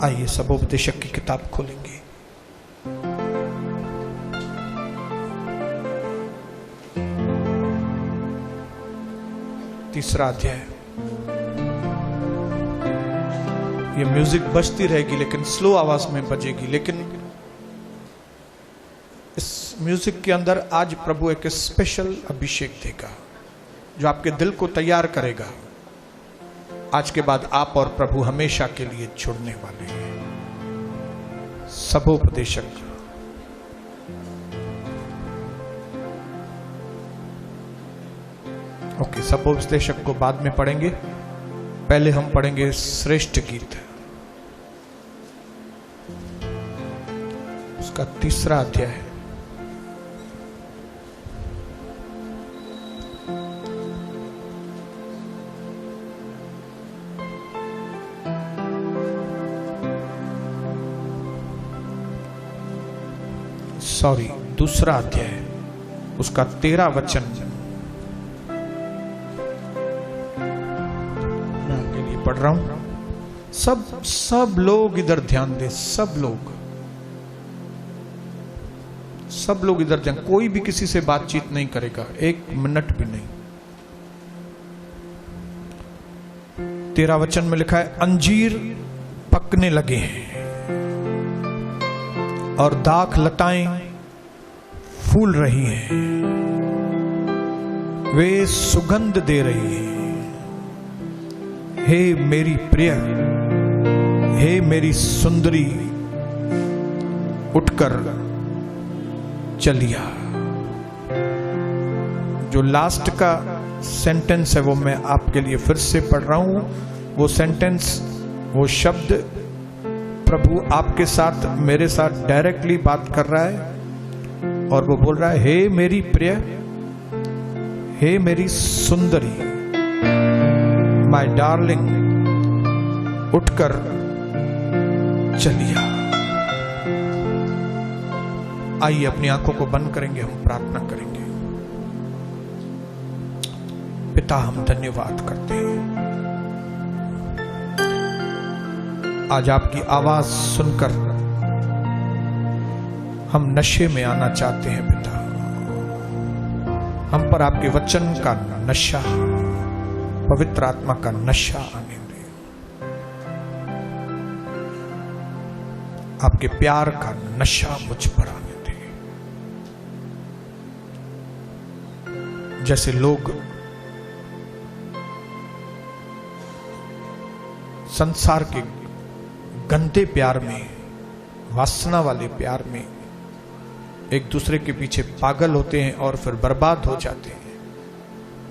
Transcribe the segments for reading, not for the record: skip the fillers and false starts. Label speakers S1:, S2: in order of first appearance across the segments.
S1: आइए सबोपदेशक की किताब खोलेंगे। तीसरा अध्याय। ये म्यूजिक बजती रहेगी लेकिन स्लो आवाज में बजेगी, लेकिन इस म्यूजिक के अंदर आज प्रभु एक स्पेशल अभिषेक देगा जो आपके दिल को तैयार करेगा। आज के बाद आप और प्रभु हमेशा के लिए जुड़ने वाले हैं। सबोपदेशक। ओके, सबोपदेशक को बाद में पढ़ेंगे, पहले हम पढ़ेंगे श्रेष्ठ गीत, उसका तीसरा अध्याय। सॉरी, दूसरा अध्याय, उसका 13 वचन मैं आपके लिए पढ़ रहा हूं। सब लोग इधर ध्यान दें, सब लोग इधर ध्यान। कोई भी किसी से बातचीत नहीं करेगा, 1 मिनट भी नहीं। 13 वचन में लिखा है, अंजीर पकने लगे हैं और दाख लताएं फूल रही हैं, वे सुगंध दे रही हैं। हे मेरी प्रिय, हे मेरी सुंदरी, उठकर चलिया। जो लास्ट का सेंटेंस है वो मैं आपके लिए फिर से पढ़ रहा हूं। वो सेंटेंस, वो शब्द प्रभु आपके साथ, मेरे साथ डायरेक्टली बात कर रहा है और वो बोल रहा है, हे मेरी प्रिय, हे मेरी सुंदरी, माय डार्लिंग, उठकर चलिया। आइए अपनी आंखों को बंद करेंगे, हम प्रार्थना करेंगे। पिता, हम धन्यवाद करते हैं आज आपकी आवाज सुनकर हम नशे में आना चाहते हैं। पिता, हम पर आपके वचन का नशा, पवित्र आत्मा का नशा आने दे। आपके प्यार का नशा मुझ पर आने दे। जैसे लोग संसार के गंदे प्यार में, वासना वाले प्यार में एक दूसरे के पीछे पागल होते हैं और फिर बर्बाद हो जाते हैं,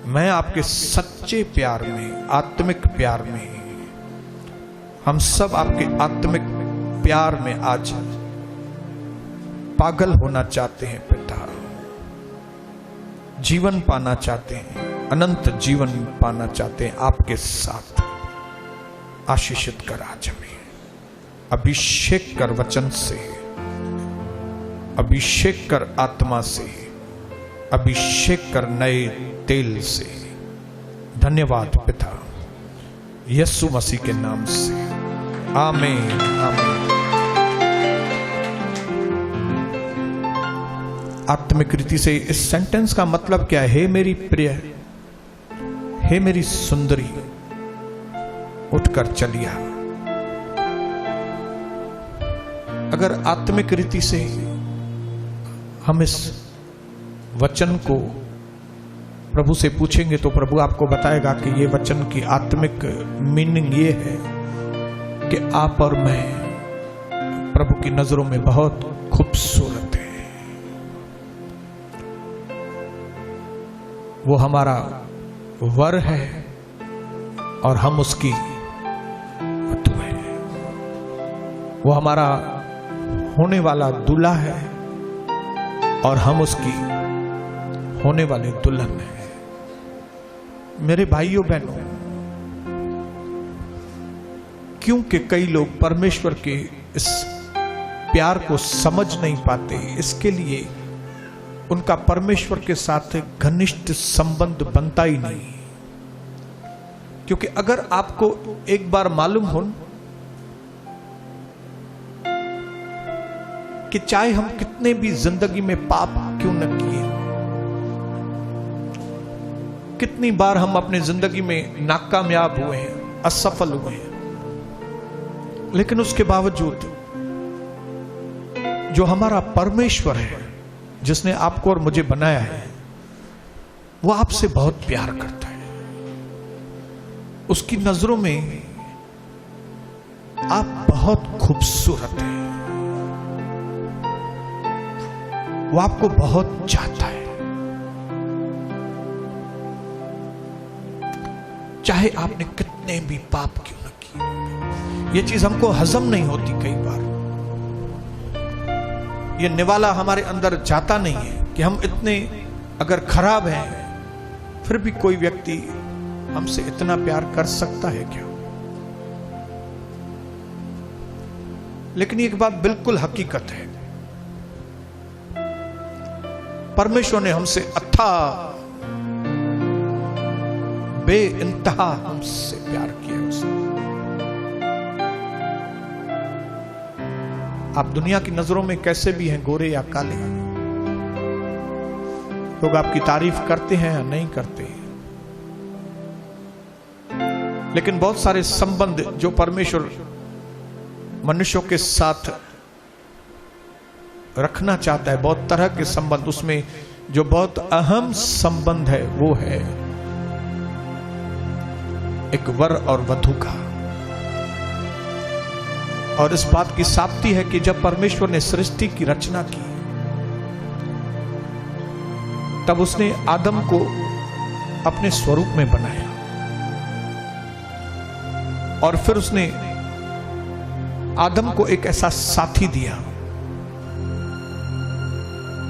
S1: मैं आपके सच्चे प्यार में, आत्मिक प्यार में, हम सब आपके आत्मिक प्यार में आज पागल होना चाहते हैं। पिता, जीवन पाना चाहते हैं, अनंत जीवन पाना चाहते हैं। आपके साथ आशीषित कर आज हमें, अभिषेक कर वचन से, अभिषेक कर आत्मा से, अभिषेक कर नए तेल से। धन्यवाद पिता, यीशु मसीह के नाम से, आमीन, आमीन। आत्मिक रीति से इस सेंटेंस का मतलब क्या है? हे मेरी प्रिय, हे मेरी सुंदरी, उठकर चलिया। अगर आत्मिक रीति से हम इस वचन को प्रभु से पूछेंगे तो प्रभु आपको बताएगा कि ये वचन की आत्मिक मीनिंग ये है कि आप और मैं प्रभु की नजरों में बहुत खूबसूरत हैं। वो हमारा वर है और हम उसकी वधू हैं। वो हमारा होने वाला दूल्हा है और हम उसकी होने वाले दुल्हन हैं। मेरे भाइयों बहनों, क्योंकि कई लोग परमेश्वर के इस प्यार को समझ नहीं पाते, इसके लिए उनका परमेश्वर के साथ घनिष्ठ संबंध बनता ही नहीं। क्योंकि अगर आपको एक बार मालूम हो कि चाहे हम कितने भी जिंदगी में पाप क्यों न किए, कितनी बार हम अपने जिंदगी में नाकामयाब हुए हैं, असफल हुए हैं, लेकिन उसके बावजूद जो हमारा परमेश्वर है, जिसने आपको और मुझे बनाया है, वो आपसे बहुत प्यार करता है। उसकी नजरों में आप बहुत खूबसूरत हैं। वो आपको बहुत चाहता है। चाहे आपने कितने भी पाप क्यों न किए। ये चीज हमको हजम नहीं होती कई बार। ये निवाला हमारे अंदर जाता नहीं है कि हम इतने अगर खराब हैं, फिर भी कोई व्यक्ति हमसे इतना प्यार कर सकता है क्या? लेकिन एक बात बिल्कुल हकीकत है, परमेश्वर ने हमसे अथाह बेइंतहा हमसे प्यार किया। आप दुनिया की नजरों में कैसे भी हैं, गोरे या काले, लोग आपकी तारीफ करते हैं या नहीं करते हैं, लेकिन बहुत सारे संबंध जो परमेश्वर मनुष्यों के साथ रखना चाहता है, बहुत तरह के संबंध, उसमें जो बहुत अहम संबंध है वो है एक वर और वधू का। और इस बात की साबिती है कि जब परमेश्वर ने सृष्टि की रचना की, तब उसने आदम को अपने स्वरूप में बनाया और फिर उसने आदम को एक ऐसा साथी दिया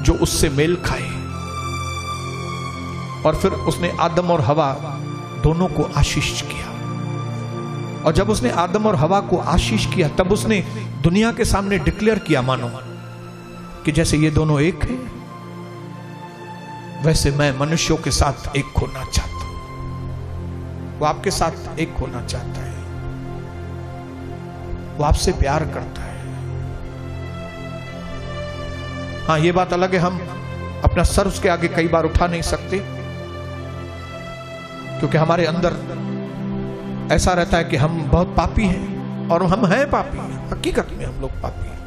S1: जो उससे मेल खाए, और फिर उसने आदम और हवा दोनों को आशीष किया। और जब उसने आदम और हवा को आशीष किया, तब उसने दुनिया के सामने डिक्लेयर किया, मानो कि जैसे ये दोनों एक हैं, वैसे मैं मनुष्यों के साथ एक होना चाहता हूं। वो आपके साथ एक होना चाहता है, वो आपसे प्यार करता है। हाँ, ये बात अलग है, हम अपना सर उसके आगे कई बार उठा नहीं सकते, क्योंकि हमारे अंदर ऐसा रहता है कि हम बहुत पापी हैं, और हम हैं पापी, हकीकत में हम लोग पापी हैं।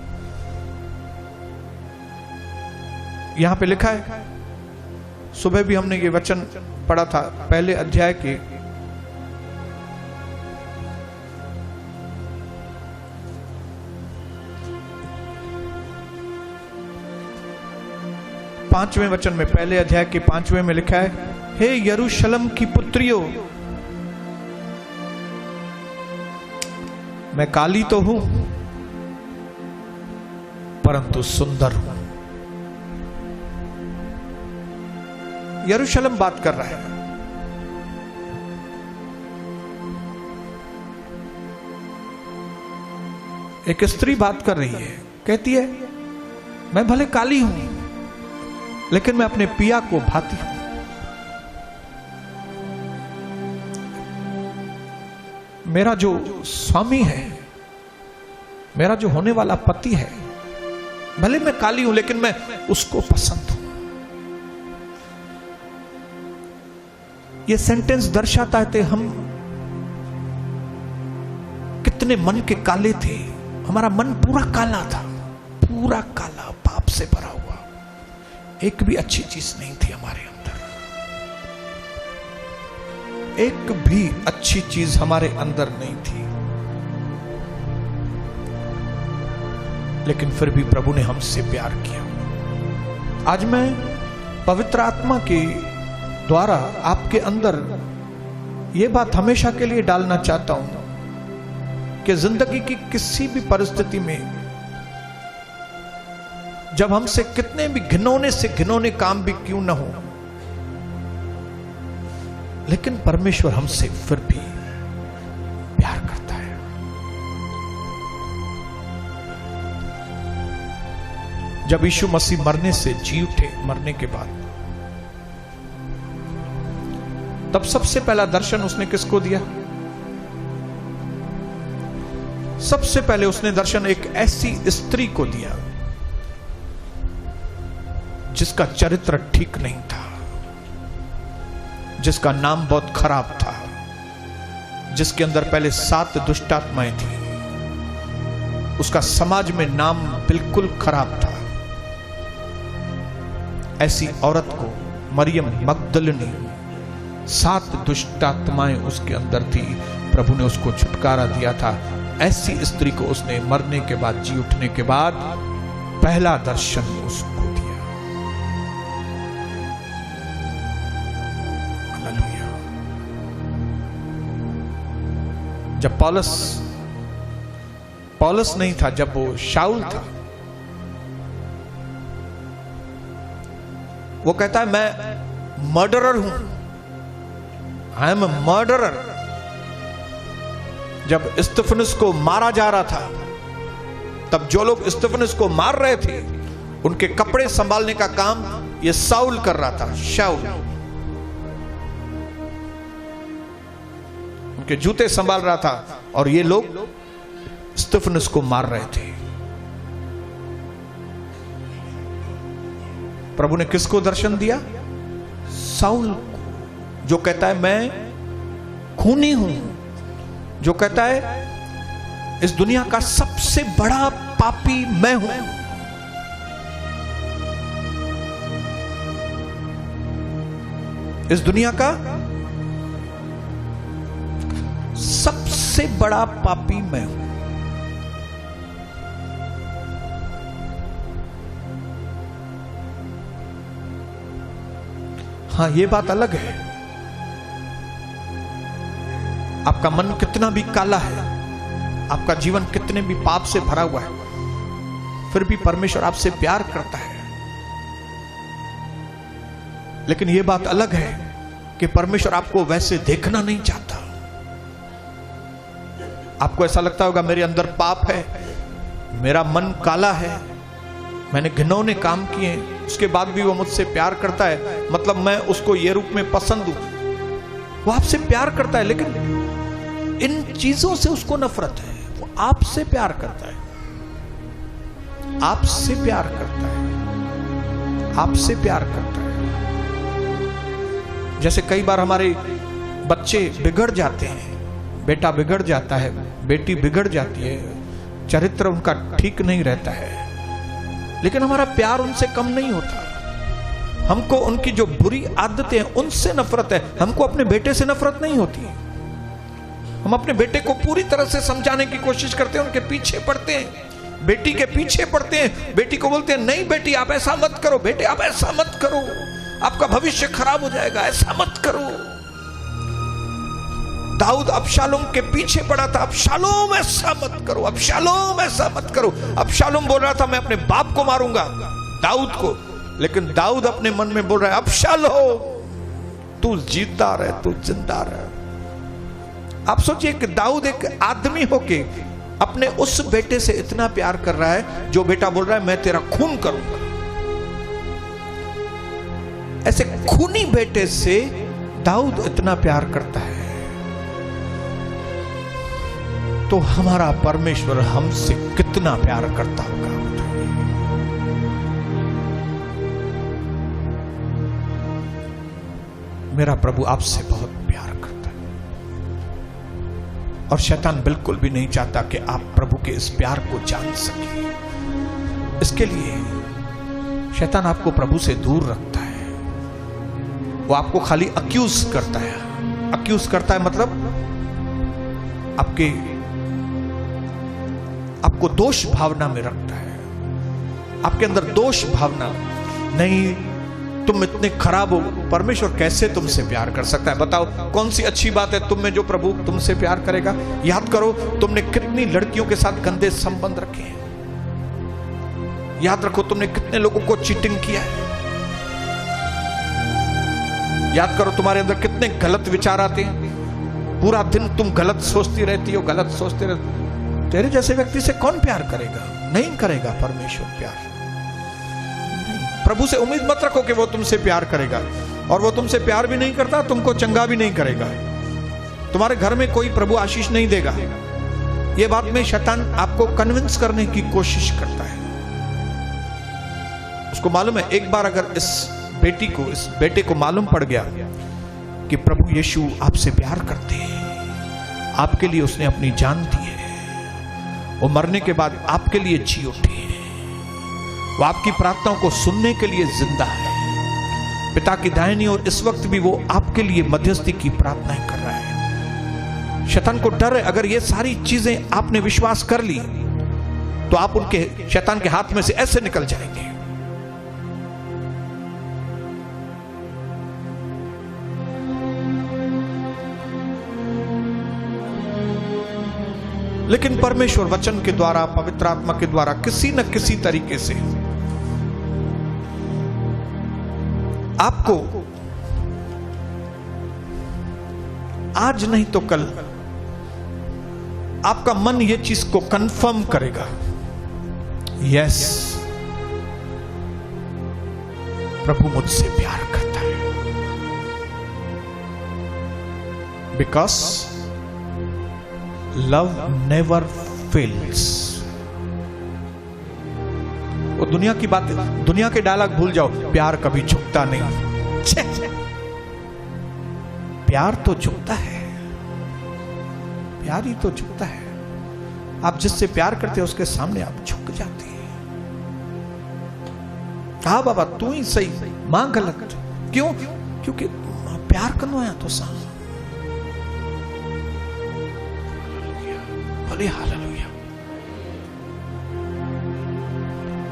S1: यहां पे लिखा है, सुबह भी हमने ये वचन पढ़ा था, पहले अध्याय के 5वें वचन में, पहले अध्याय के 5वें में लिखा है, हे यरूशलेम की पुत्रियों, मैं काली तो हूं परंतु सुंदर हूं। यरूशलेम बात कर रहा है। एक स्त्री बात कर रही है, कहती है मैं भले काली हूं, लेकिन मैं अपने पिया को भाती हूं। मेरा जो स्वामी है, मेरा जो होने वाला पति है, भले मैं काली हूं, लेकिन मैं उसको पसंद हूं। ये सेंटेंस दर्शाता है कि हम कितने मन के काले थे। हमारा मन पूरा काला था, पूरा काला, पाप से भरा हुआ, एक भी अच्छी चीज नहीं थी हमारे अंदर, एक भी अच्छी चीज हमारे अंदर नहीं थी। लेकिन फिर भी प्रभु ने हमसे प्यार किया। आज मैं पवित्र आत्मा के द्वारा आपके अंदर यह बात हमेशा के लिए डालना चाहता हूं कि जिंदगी की किसी भी परिस्थिति में, जब हमसे कितने भी घिनौने से घिनौने काम भी क्यों ना हो, लेकिन परमेश्वर हमसे फिर भी प्यार करता है। जब यीशु मसीह मरने से जी उठे, मरने के बाद, तब सबसे पहला दर्शन उसने किसको दिया? सबसे पहले उसने दर्शन एक ऐसी स्त्री को दिया जिसका चरित्र ठीक नहीं था, जिसका नाम बहुत खराब था, जिसके अंदर पहले 7 दुष्ट आत्माएं थी, उसका समाज में नाम बिल्कुल खराब था। ऐसी औरत को मरियम मगदलिनी, 7 दुष्ट आत्माएं उसके अंदर थी, प्रभु ने उसको छुटकारा दिया था। ऐसी स्त्री को उसने मरने के बाद, जी उठने के बाद पहला दर्शन उसको दिया। हालेलुया। जब पौलुस नहीं था, जब वो शाऊल था, वो कहता है मैं मर्डरर हूं, आई एम अ मर्डरर। जब स्तिफनुस को मारा जा रहा था, तब जो लोग स्तिफनुस को मार रहे थे, उनके कपड़े संभालने का काम ये शाऊल कर रहा था। शाऊल उनके जूते संभाल रहा था और ये लोग स्तिफनुस को मार रहे थे। प्रभु ने किसको दर्शन दिया? शाऊल को, जो कहता है मैं खूनी हूं, जो कहता है इस दुनिया का सबसे बड़ा पापी मैं हूं। इस दुनिया का सबसे बड़ा पापी मैं हूं। हाँ, ये बात अलग है, आपका मन कितना भी काला है, आपका जीवन कितने भी पाप से भरा हुआ है, फिर भी परमेश्वर आपसे प्यार करता है। लेकिन यह बात अलग है कि परमेश्वर आपको वैसे देखना नहीं चाहता। आपको ऐसा लगता होगा मेरे अंदर पाप है, मेरा मन काला है, मैंने घिनौने काम किए, उसके बाद भी वो मुझसे प्यार करता है, मतलब मैं उसको ये रूप में पसंद हूं। वो आपसे प्यार करता है, लेकिन इन चीजों से उसको नफरत है। वो आपसे प्यार करता है, आपसे प्यार करता है, आपसे प्यार करता है। जैसे कई बार हमारे बच्चे बिगड़ जाते हैं, बेटा बिगड़ जाता है, बेटी बिगड़ जाती है, चरित्र उनका ठीक नहीं रहता है, लेकिन हमारा प्यार उनसे कम नहीं होता। हमको उनकी जो बुरी आदतें हैं उनसे नफरत है, हमको अपने बेटे से नफरत नहीं होती। हम अपने बेटे को पूरी तरह से समझाने की कोशिश करते हैं, उनके पीछे पड़ते हैं, बेटी के पीछे पड़ते हैं, बेटी को बोलते हैं नहीं बेटी आप ऐसा मत करो, बेटे आप ऐसा मत करो, आपका भविष्य खराब हो जाएगा, ऐसा मत करो। दाऊद अबशालोम के पीछे पड़ा था, अबशालोम ऐसा मत करो, अबशालोम ऐसा मत करो। अबशालोम बोल रहा था मैं अपने बाप को मारूंगा, दाऊद को, लेकिन दाऊद अपने मन में बोल रहा है अबशालोम तू जीता रहे, तू जिंदा रहे। आप सोचिए कि दाऊद एक आदमी होके अपने उस बेटे से इतना प्यार कर रहा है, जो बेटा बोल रहा है मैं तेरा खून करूंगा। ऐसे खूनी बेटे से दाऊद इतना प्यार करता है, तो हमारा परमेश्वर हमसे कितना प्यार करता होगा। मेरा प्रभु आपसे बहुत प्यार करता है, और शैतान बिल्कुल भी नहीं चाहता कि आप प्रभु के इस प्यार को जान सके। इसके लिए शैतान आपको प्रभु से दूर रखता है। वो आपको खाली अक्यूज करता है। अक्यूज करता है मतलब आपको दोष भावना में रखता है, आपके अंदर दोष भावना, नहीं तुम इतने खराब हो, परमेश्वर कैसे तुमसे प्यार कर सकता है? बताओ कौन सी अच्छी बात है तुम में जो प्रभु तुमसे प्यार करेगा? याद करो तुमने कितनी लड़कियों के साथ गंदे संबंध रखे हैं, याद रखो तुमने कितने लोगों को चीटिंग किया है, याद करो तुम्हारे अंदर कितने गलत विचार आते हैं, पूरा दिन तुम गलत सोचती रहती हो, गलत सोचते रहते। तेरे जैसे व्यक्ति से कौन प्यार करेगा? नहीं करेगा परमेश्वर प्यार। नहीं। प्रभु से उम्मीद मत रखो कि वो तुमसे प्यार करेगा, और वो तुमसे प्यार भी नहीं करता, तुमको चंगा भी नहीं करेगा। तुम्हारे घर में कोई प्रभु आशीष नहीं देगा। ये बात में शैतान आपको कन्विंस करने की कोशिश करता है। उसको मालूम है, एक बार अगर इस बेटी को, इस बेटे को मालूम पड़ गया कि प्रभु यीशु आपसे प्यार करते हैं, आपके लिए उसने अपनी जान दी है, वो मरने के बाद आपके लिए जी उठे हैं, वो आपकी प्रार्थनाओं को सुनने के लिए जिंदा है, पिता की दाहिनी ओर इस वक्त भी वो आपके लिए मध्यस्थी की प्रार्थनाएं कर रहा है। शैतान को डर है, अगर ये सारी चीजें आपने विश्वास कर ली तो आप उनके, शैतान के हाथ में से ऐसे निकल जाएंगे। लेकिन परमेश्वर वचन के द्वारा, पवित्र आत्मा के द्वारा किसी न किसी तरीके से आपको आज नहीं तो कल आपका मन ये चीज को कंफर्म करेगा, यस, प्रभु मुझसे प्यार करता है। Because love never fails. वो दुनिया की बात, दुनिया के डायलॉग भूल जाओ, प्यार कभी झुकता नहीं। छे, प्यार तो झुकता है, प्यार ही तो झुकता है। आप जिससे प्यार करते हो उसके सामने आप झुक जाते हैं। कहा बाबा तू ही सही, मां गलत, क्यों? क्योंकि प्यार करना है तो सा hallelujah.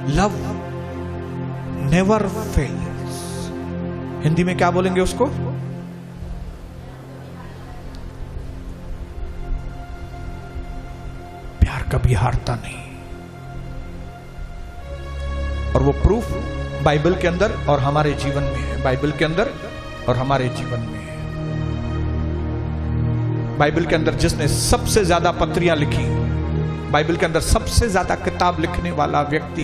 S1: Love never fails. Hindi में क्या बोलेंगे उसको? प्यार कभी हारता नहीं। और वो प्रूफ बाइबल के अंदर और हमारे जीवन में है, बाइबल के अंदर और हमारे जीवन में है। बाइबल के अंदर जिसने सबसे ज्यादा पत्रियां लिखी, बाइबल के अंदर सबसे ज्यादा किताब लिखने वाला व्यक्ति,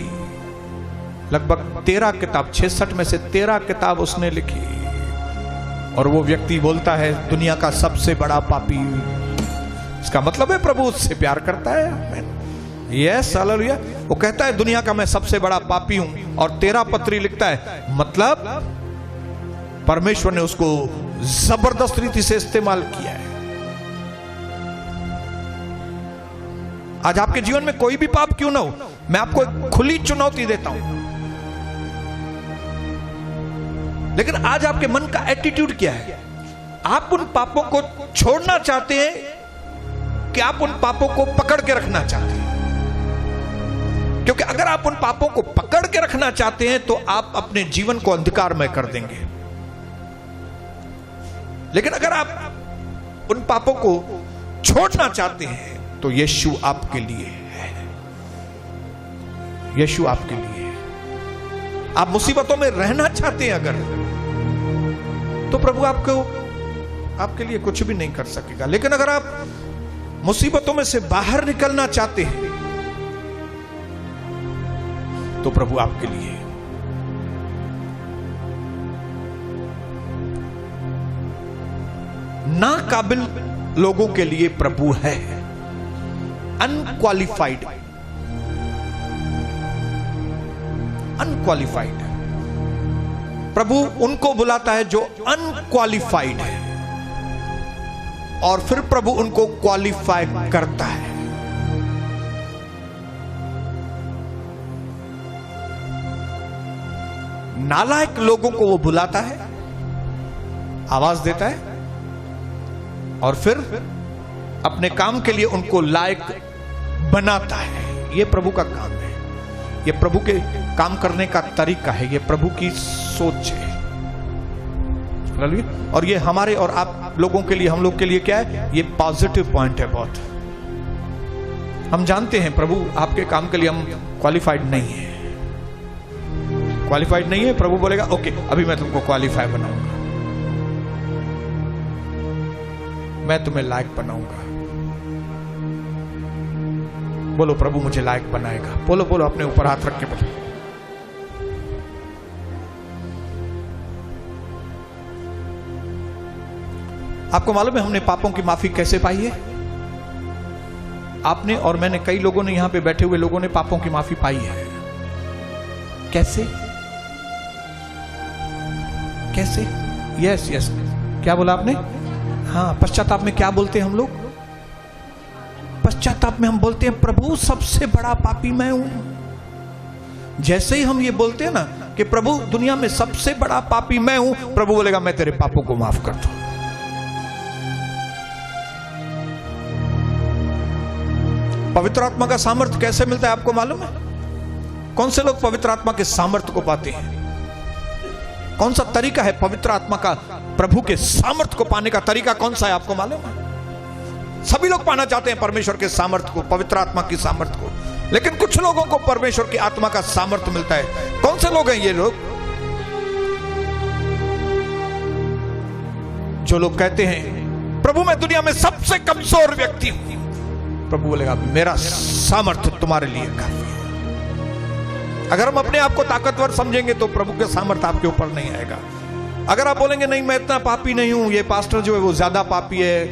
S1: लगभग 13 किताब, 66 में से 13 किताब उसने लिखी, और वो व्यक्ति बोलता है दुनिया का सबसे बड़ा पापी। इसका मतलब है प्रभु उससे प्यार करता है। Yes, hallelujah. वो कहता है दुनिया का मैं सबसे बड़ा पापी हूं और 13 पत्री लिखता है, मतलब परमेश्वर ने उसको जबरदस्त रीति से इस्तेमाल किया है। आज आपके जीवन में कोई भी पाप क्यों ना हो, मैं आपको एक खुली चुनौती देता हूं, लेकिन आज आपके मन का एटीट्यूड क्या है? आप उन पापों को छोड़ना चाहते हैं कि आप उन पापों को पकड़ के रखना चाहते हैं? क्योंकि अगर आप उन पापों को पकड़ के रखना चाहते हैं तो आप अपने जीवन को अंधकारमय कर देंगे, लेकिन अगर आप उन पापों को छोड़ना चाहते हैं तो यीशु आपके लिए है। यीशु आपके लिए है। आप मुसीबतों में रहना चाहते हैं अगर, तो प्रभु आपके लिए कुछ भी नहीं कर सकेगा। लेकिन अगर आप मुसीबतों में से बाहर निकलना चाहते हैं तो प्रभु आपके लिए। नाकाबिल लोगों के लिए प्रभु है, अनक्वालिफाइड, अनक्वालिफाइड। प्रभु उनको बुलाता है जो अनक्वालिफाइड है, और फिर प्रभु उनको क्वालिफाई करता है। नालायक लोगों को वो बुलाता है, आवाज देता है, और फिर अपने काम के लिए उनको लायक बनाता है। ये प्रभु का काम है, ये प्रभु के काम करने का तरीका है, ये प्रभु की सोच है। और ये हमारे और आप लोगों के लिए, हम लोग के लिए क्या है? ये पॉजिटिव पॉइंट है बहुत। हम जानते हैं प्रभु आपके काम के लिए हम क्वालिफाइड नहीं है, क्वालिफाइड नहीं है। प्रभु बोलेगा ओके, अभी मैं तुमको क्वालिफाई बनाऊंगा, मैं तुम्हें लायक बनाऊंगा। बोलो प्रभु मुझे लायक बनाएगा। बोलो बोलो, अपने ऊपर हाथ रख के बोलो। आपको मालूम है हमने पापों की माफी कैसे पाई है? आपने और मैंने, कई लोगों ने, यहां पे बैठे हुए लोगों ने पापों की माफी पाई है। कैसे? कैसे? यस यस, क्या बोला आपने? हाँ, पश्चाताप में क्या बोलते हैं हम लोग? पश्चाताप में हम बोलते हैं प्रभु सबसे बड़ा पापी मैं हूं। जैसे ही हम ये बोलते हैं ना कि प्रभु दुनिया में सबसे बड़ा पापी मैं हूं, प्रभु बोलेगा मैं तेरे पापों को माफ कर दूं। पवित्र आत्मा का सामर्थ्य कैसे मिलता है आपको मालूम है? कौन से लोग पवित्र आत्मा के सामर्थ्य को पाते हैं? कौन सा तरीका है पवित्र आत्मा का, प्रभु के सामर्थ्य को पाने का तरीका कौन सा है आपको मालूम है? सभी लोग पाना चाहते हैं परमेश्वर के सामर्थ्य को, पवित्र आत्मा की सामर्थ्य को, लेकिन कुछ लोगों को परमेश्वर की आत्मा का सामर्थ्य मिलता है। कौन से लोग हैं ये लोग? जो लोग कहते हैं प्रभु मैं दुनिया में सबसे कमजोर व्यक्ति हूं, प्रभु बोलेगा मेरा सामर्थ्य तुम्हारे लिए काफी है। अगर हम अपने आप को ताकतवर समझेंगे तो प्रभु के सामर्थ्य आपके ऊपर नहीं आएगा। अगर आप बोलेंगे नहीं मैं इतना पापी नहीं हूं, ये पास्टर जो है वो ज्यादा पापी है,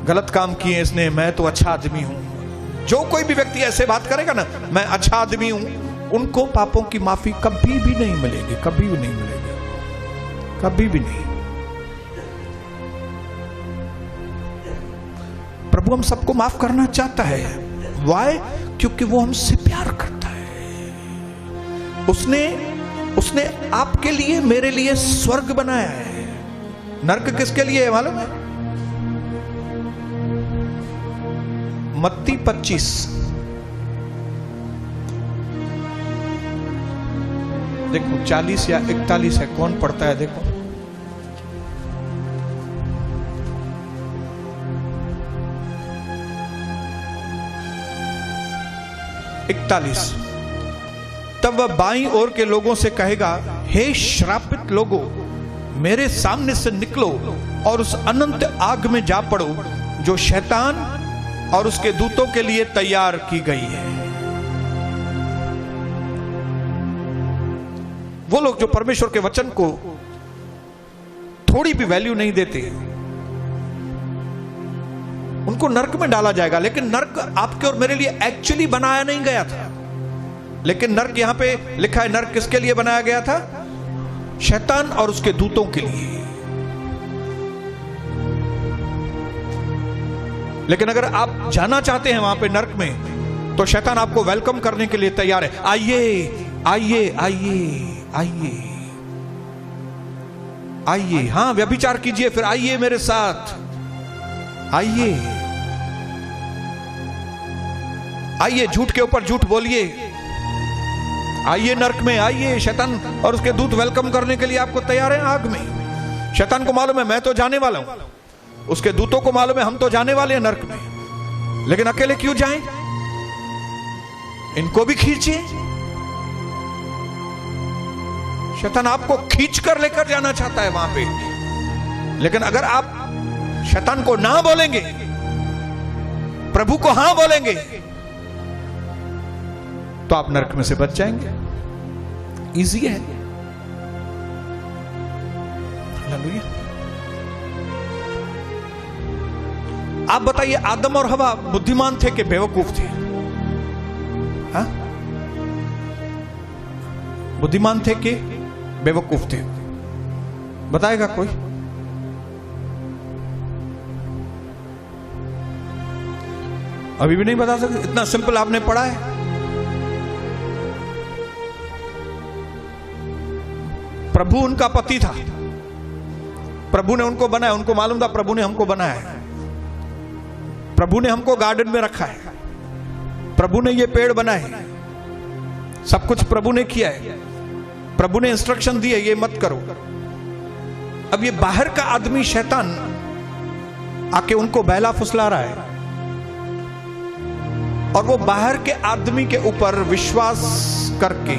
S1: गलत काम किए इसने, मैं तो अच्छा आदमी हूं। जो कोई भी व्यक्ति ऐसे बात करेगा ना, मैं अच्छा आदमी हूं, उनको पापों की माफी कभी भी नहीं मिलेगी, कभी भी नहीं मिलेगी, कभी भी नहीं। प्रभु हम सबको माफ करना चाहता है। वाई? क्योंकि वो हमसे प्यार करता है। उसने आपके लिए, मेरे लिए स्वर्ग बनाया है। नरक किसके लिए है मालूम है? मत्ती 25 देखो 40 या 41 है, कौन पढ़ता है? देखो 41। तब वह बाईं ओर के लोगों से कहेगा, हे श्रापित लोगों, मेरे सामने से निकलो और उस अनंत आग में जा पड़ो जो शैतान और उसके दूतों के लिए तैयार की गई है। वो लोग जो परमेश्वर के वचन को थोड़ी भी वैल्यू नहीं देते, उनको नरक में डाला जाएगा। लेकिन नरक आपके और मेरे लिए एक्चुअली बनाया नहीं गया था। लेकिन नरक यहां पे लिखा है, नरक किसके लिए बनाया गया था? शैतान और उसके दूतों के लिए। लेकिन अगर आप जाना चाहते हैं वहां पे नरक में, तो शैतान आपको वेलकम करने के लिए तैयार है। आइए आइए आइए आइए आइए, हाँ व्यभिचार कीजिए, फिर आइए मेरे साथ, आइए आइए, झूठ के ऊपर झूठ बोलिए, आइए नरक में आइए। शैतान और उसके दूत वेलकम करने के लिए आपको तैयार हैं आग में। शैतान को मालूम है मैं तो जाने वाला हूं, उसके दूतों को मालूम है हम तो जाने वाले हैं नरक में, लेकिन अकेले क्यों जाएं? इनको भी खींचिए। शैतान आपको खींच कर लेकर जाना चाहता है वहां पे। लेकिन अगर आप शैतान को ना बोलेंगे, प्रभु को हां बोलेंगे, तो आप नरक में से बच जाएंगे। इजी है। हालेलुया। आप बताइए, आदम और हवा बुद्धिमान थे कि बेवकूफ थे? हाँ? बुद्धिमान थे कि बेवकूफ थे? बताएगा कोई? अभी भी नहीं बता सकते? इतना सिंपल आपने पढ़ा है। प्रभु उनका पति था, प्रभु ने उनको बनाया, उनको मालूम था प्रभु ने हमको बनाया है, प्रभु ने हमको गार्डन में रखा है, प्रभु ने ये पेड़ बनाए, सब कुछ प्रभु ने किया है, प्रभु ने इंस्ट्रक्शन दी है ये मत करो। अब ये बाहर का आदमी शैतान आके उनको बहला फुसला रहा है, और वो बाहर के आदमी के ऊपर विश्वास करके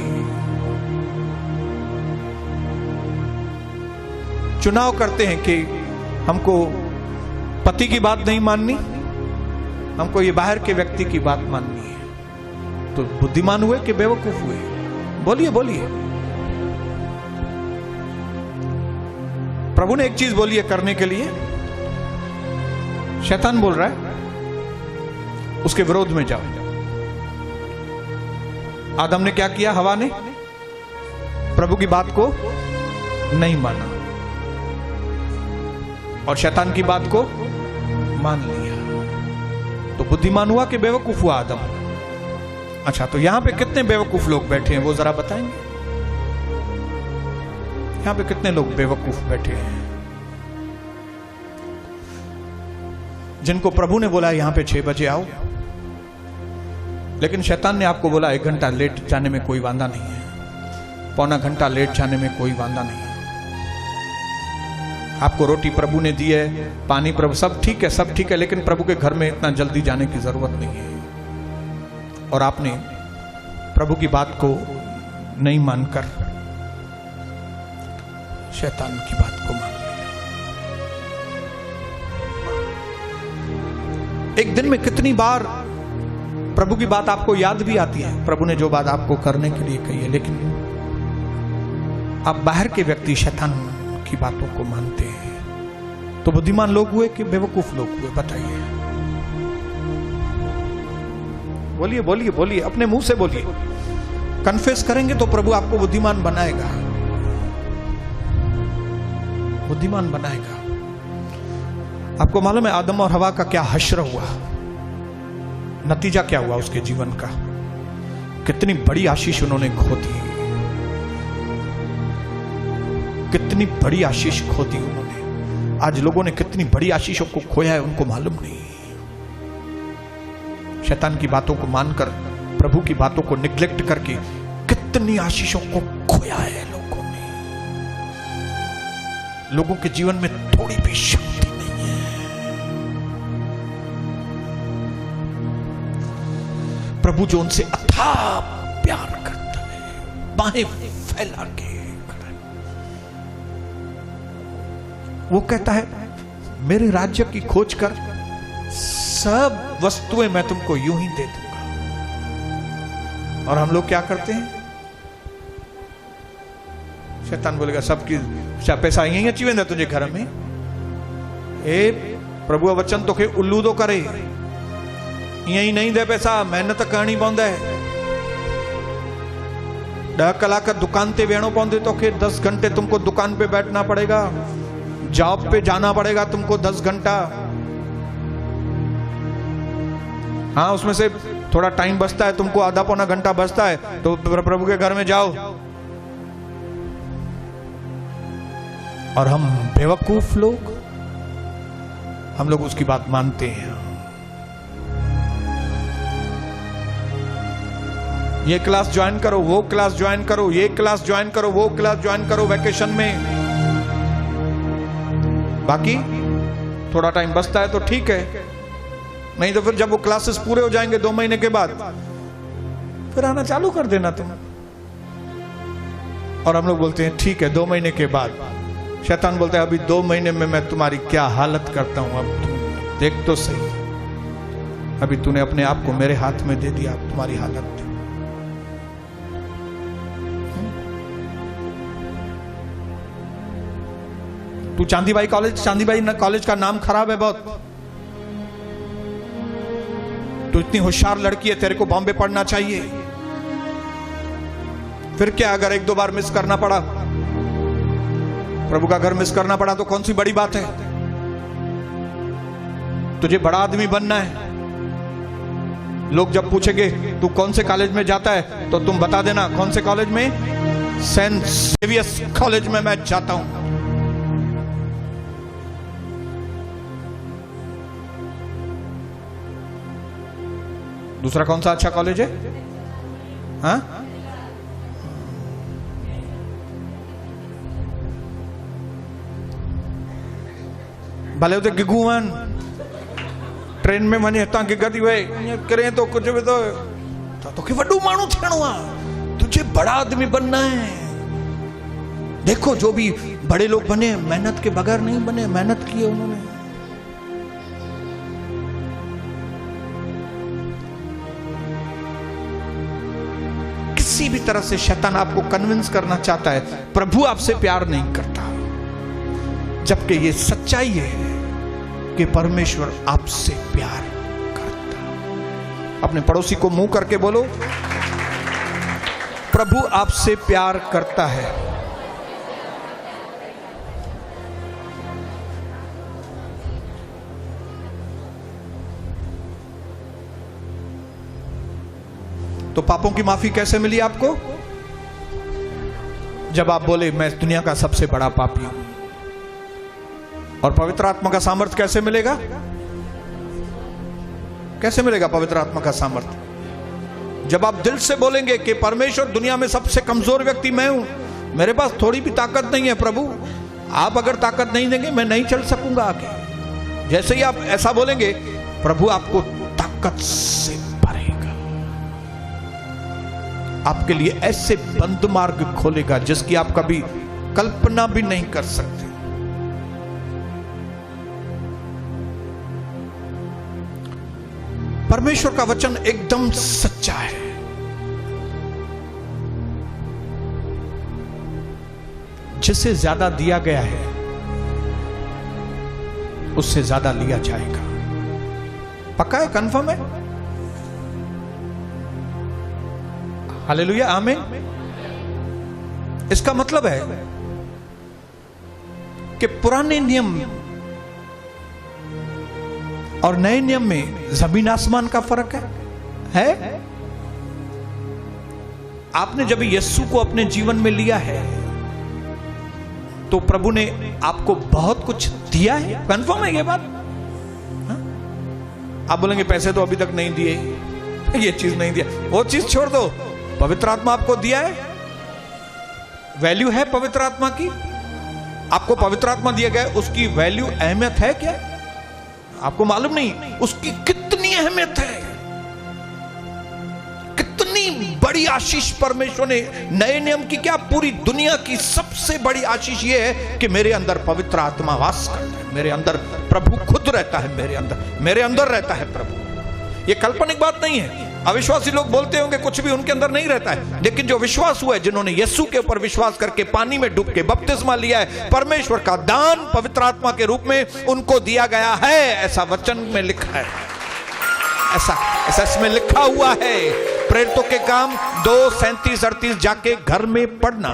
S1: चुनाव करते हैं कि हमको पति की बात नहीं माननी, हमको ये बाहर के व्यक्ति की बात माननी है। तो बुद्धिमान हुए कि बेवकूफ हुए? बोलिए बोलिए। प्रभु ने एक चीज बोली है करने के लिए, शैतान बोल रहा है उसके विरोध में जाओ। आदम ने क्या किया? हवा ने प्रभु की बात को नहीं माना और शैतान की बात को मान लिया, तो बुद्धिमान हुआ कि बेवकूफ हुआ आदम? अच्छा, तो यहां पे कितने बेवकूफ लोग बैठे हैं वो जरा बताएंगे? यहां पे कितने लोग बेवकूफ बैठे हैं जिनको प्रभु ने बोला यहां पे 6 बजे आओ, लेकिन शैतान ने आपको बोला 1 घंटा लेट जाने में कोई वांदा नहीं है, पौना घंटा लेट जाने में कोई वांदा नहीं है। आपको रोटी प्रभु ने दी है, पानी प्रभु, सब ठीक है, सब ठीक है, लेकिन प्रभु के घर में इतना जल्दी जाने की जरूरत नहीं है। और आपने प्रभु की बात को नहीं मानकर शैतान की बात को मान लिया। एक दिन में कितनी बार प्रभु की बात आपको याद भी आती है, प्रभु ने जो बात आपको करने के लिए कही है, लेकिन आप बाहर के व्यक्ति शैतान की बातों को मानते हैं। तो बुद्धिमान लोग हुए कि बेवकूफ लोग हुए? बताइए, बोलिए बोलिए बोलिए, अपने मुंह से बोलिए। कन्फेस करेंगे तो प्रभु आपको बुद्धिमान बनाएगा, बुद्धिमान बनाएगा। आपको मालूम है आदम और हवा का क्या हश्र हुआ, नतीजा क्या हुआ उसके जीवन का? कितनी बड़ी आशीष उन्होंने खो दी, कितनी बड़ी आशीष खो दी उन्होंने। आज लोगों ने कितनी बड़ी आशीषों को खोया है, उनको मालूम नहीं। शैतान की बातों को मानकर, प्रभु की बातों को निग्लेक्ट करके कितनी आशीषों को खोया है लोगों ने। लोगों के जीवन में थोड़ी भी शक्ति नहीं है। प्रभु जो उनसे अथाह प्यार करता है, बाहें फैला के वो कहता है मेरे राज्य की खोज कर, सब वस्तुएं मैं तुमको यूं ही दे दूंगा। और हम लोग क्या करते हैं? शैतान बोलेगा सबकी पैसा यही अची वेंदा तुझे घर में। ए प्रभु वचन तो के उल्लू तो करे, यही नहीं दे पैसा, मेहनत करनी पवंद है। 10 कलाक दुकान पे वेणो पवंदे तो के 10 घंटे तुमको दुकान पे बैठना पड़ेगा, जॉब पे जाना पड़ेगा तुमको 10 घंटा। हाँ, उसमें से थोड़ा टाइम बचता है, तुमको आधा पौना घंटा बचता है, तो प्रभु के घर में जाओ। और हम बेवकूफ लोग, हम लोग उसकी बात मानते हैं। ये क्लास ज्वाइन करो, वो क्लास ज्वाइन करो, ये क्लास ज्वाइन करो, वो क्लास ज्वाइन करो वैकेशन में। बाकी थोड़ा टाइम बचता है तो ठीक है, नहीं तो फिर जब वो क्लासेस पूरे हो जाएंगे 2 महीने के बाद, फिर आना चालू कर देना तुम। और हम लोग बोलते हैं ठीक है 2 महीने के बाद। शैतान बोलता है अभी 2 महीने में मैं तुम्हारी क्या हालत करता हूं, अब तुम देख तो सही। अभी तूने अपने आप को मेरे हाथ में दे दिया, अब तुम्हारी हालत। तू चांदीबाई कॉलेज का नाम खराब है बहुत, तू इतनी होशियार लड़की है, तेरे को बॉम्बे पढ़ना चाहिए। फिर क्या, अगर 1-2 बार मिस करना पड़ा, प्रभु का घर मिस करना पड़ा, तो कौन सी बड़ी बात है? तुझे बड़ा आदमी बनना है। लोग जब पूछेंगे तू कौन से कॉलेज में जाता है, तो तुम बता देना कौन से कॉलेज में? सेंट जेवियर्स कॉलेज में मैं जाता हूं। दूसरा कौन सा अच्छा कॉलेज है? हाँ, भले उते गिगुवन ट्रेन में वने हितां गिगा थी वे करें तो कुछ भी तो के वड्डो माण्हू थियणो आ, तुझे बड़ा आदमी बनना है। देखो जो भी बड़े लोग बने मेहनत के बगैर नहीं बने, मेहनत की है उन्होंने। किसी भी तरह से शैतान आपको कन्विंस करना चाहता है प्रभु आपसे प्यार नहीं करता, जबकि ये सच्चाई है कि परमेश्वर आपसे प्यार करता। अपने पड़ोसी को मुंह करके बोलो, प्रभु आपसे प्यार करता है। तो पापों की माफी कैसे मिली आपको? जब आप बोले मैं दुनिया का सबसे बड़ा पापी हूं। और पवित्र आत्मा का सामर्थ्य कैसे मिलेगा? कैसे मिलेगा पवित्र आत्मा का सामर्थ्य? जब आप दिल से बोलेंगे कि परमेश्वर, दुनिया में सबसे कमजोर व्यक्ति मैं हूं, मेरे पास थोड़ी भी ताकत नहीं है प्रभु, आप अगर ताकत नहीं देंगे मैं नहीं चल सकूंगा आगे। जैसे ही आप ऐसा बोलेंगे, प्रभु आपको ताकत से भरेगा, आपके लिए ऐसे बंद मार्ग खोलेगा जिसकी आप कभी कल्पना भी नहीं कर सकते। परमेश्वर का वचन एकदम सच्चा है। जिसे ज्यादा दिया गया है उससे ज्यादा लिया जाएगा। पक्का है? कंफर्म है? हालेलुया, आमीन। इसका मतलब है कि पुराने नियम और नए नियम में जमीन आसमान का फर्क है? आपने जब यीशु को अपने जीवन में लिया है तो प्रभु ने आपको बहुत कुछ दिया है। कंफर्म है ये बात? हा? आप बोलेंगे पैसे तो अभी तक नहीं दिए, ये चीज नहीं दिया, वो चीज छोड़ दो, पवित्र आत्मा आपको दिया है। वैल्यू है पवित्र आत्मा की। आपको पवित्र आत्मा दिया गया, उसकी वैल्यू, अहमियत है क्या? आपको मालूम नहीं उसकी कितनी अहमियत है, कितनी बड़ी आशीष परमेश्वर ने। नए नियम की क्या, पूरी दुनिया की सबसे बड़ी आशीष यह है कि मेरे अंदर पवित्र आत्मा वास करता है, मेरे अंदर प्रभु खुद रहता है, मेरे अंदर रहता है प्रभु। यह काल्पनिक बात नहीं है। अविश्वासी लोग बोलते होंगे कुछ भी उनके अंदर नहीं रहता है, लेकिन जो विश्वास हुआ है, जिन्होंने यीशु के ऊपर विश्वास करके पानी में डूब के बपतिस्मा लिया है, परमेश्वर का दान पवित्र आत्मा के रूप में उनको दिया गया है। ऐसा वचन में लिखा है, ऐसा इसमें लिखा हुआ है। प्रेरितों के काम 2:37-38 जाके घर में पढ़ना।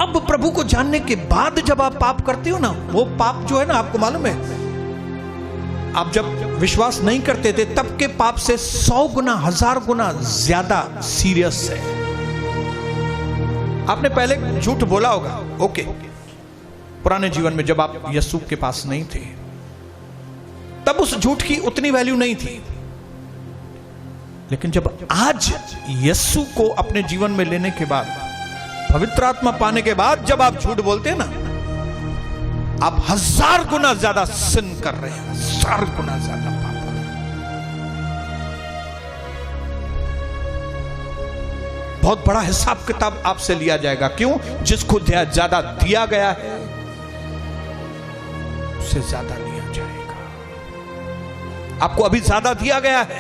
S1: अब प्रभु को जानने के बाद जब आप पाप करते हो ना, वो पाप जो है ना, आपको मालूम है, आप जब विश्वास नहीं करते थे तब के पाप से 100 गुना 1000 गुना ज्यादा सीरियस है। आपने पहले झूठ बोला होगा, ओके, पुराने जीवन में जब आप यीशु के पास नहीं थे तब उस झूठ की उतनी वैल्यू नहीं थी। लेकिन जब आज यीशु को अपने जीवन में लेने के बाद, पवित्र आत्मा पाने के बाद जब आप झूठ बोलते हैं ना, आप 1000 गुना ज्यादा सिन कर रहे हैं, 1000 गुना ज्यादा पाप। बहुत बड़ा हिसाब किताब आपसे लिया जाएगा। क्यों? जिसको ज्यादा दिया गया है उससे ज्यादा लिया जाएगा। आपको अभी ज्यादा दिया गया है।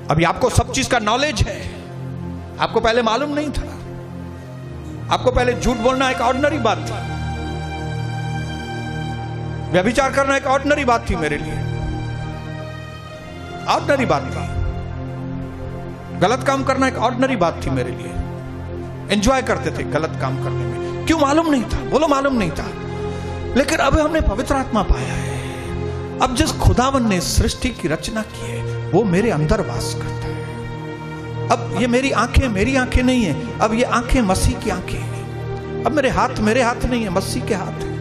S1: अभी आपको सब चीज का नॉलेज है, आपको पहले मालूम नहीं था। आपको पहले झूठ बोलना एक ऑर्डिनरी बात थी, व्यभिचार करना एक ऑर्डिनरी बात थी, मेरे लिए ऑर्डिनरी बात थी। गलत काम करना एक ऑर्डिनरी बात थी मेरे लिए। एंजॉय करते थे गलत काम करने में। क्यों? मालूम नहीं था। बोलो मालूम नहीं था। लेकिन अब हमने पवित्र आत्मा पाया है। अब जिस खुदावन ने सृष्टि की रचना की है वो मेरे अंदर वास करता है। अब ये मेरी आंखें नहीं है, अब ये आंखें मसीह की आंखें हैं। अब मेरे हाथ नहीं है, मसीह के हाथ है।